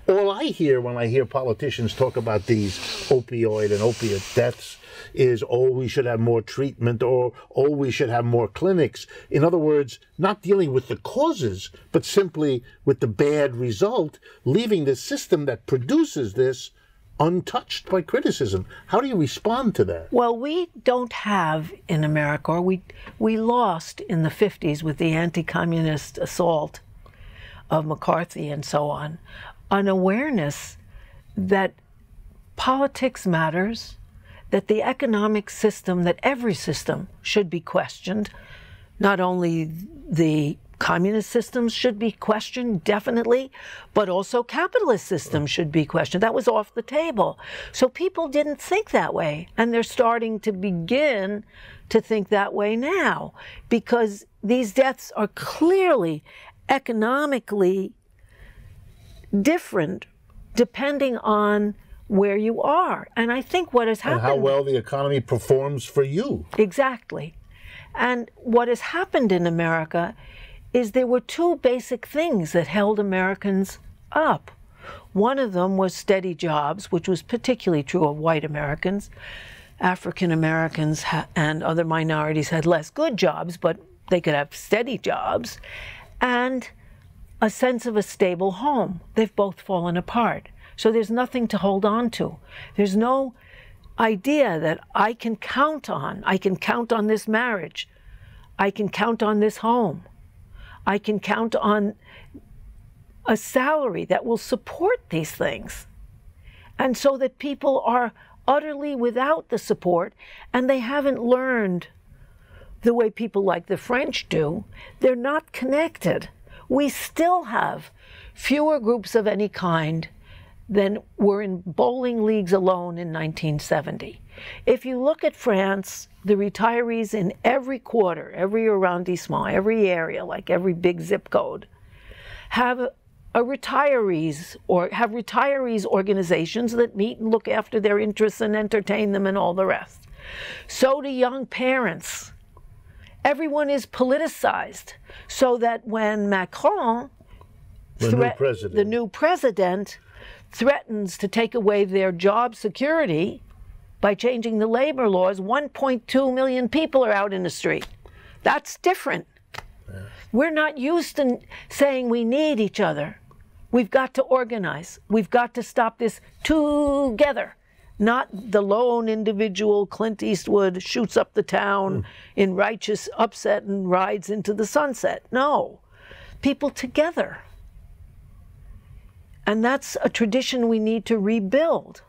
All I hear when I hear politicians talk about these opioid and opiate deaths is, oh, we should have more treatment, or, oh, we should have more clinics. In other words, not dealing with the causes, but simply with the bad result, leaving the system that produces this untouched by criticism. How do you respond to that? Well, we don't have in America, or we lost in the 50s with the anti-communist assault of McCarthy and so on, an awareness that politics matters, that the economic system, that every system should be questioned. Not only the communist systems should be questioned, definitely, but also capitalist systems should be questioned. That was off the table. So people didn't think that way, and they're starting to begin to think that way now, because these deaths are clearly economically different depending on where you are. And I think what has happened... And how well the economy performs for you. Exactly. And what has happened in America is there were two basic things that held Americans up. One of them was steady jobs, which was particularly true of white Americans. African Americans and other minorities had less good jobs, but they could have steady jobs. And a sense of a stable home. They've both fallen apart. So there's nothing to hold on to. There's no idea that I can count on. I can count on this marriage. I can count on this home. I can count on a salary that will support these things. And so that people are utterly without the support, and they haven't learned the way people like the French do. They're not connected. We still have fewer groups of any kind than were in bowling leagues alone in 1970. If you look at France, the retirees in every quarter, every arrondissement, every area, like every big zip code, have retirees organizations that meet and look after their interests and entertain them and all the rest. So do young parents. Everyone is politicized, so that when Macron, the new president, threatens to take away their job security by changing the labor laws, 1.2 million people are out in the street. That's different. Yeah. We're not used to saying we need each other. We've got to organize. We've got to stop this together. Not the lone individual. Clint Eastwood shoots up the town in righteous upset and rides into the sunset. No, people together. And that's a tradition we need to rebuild.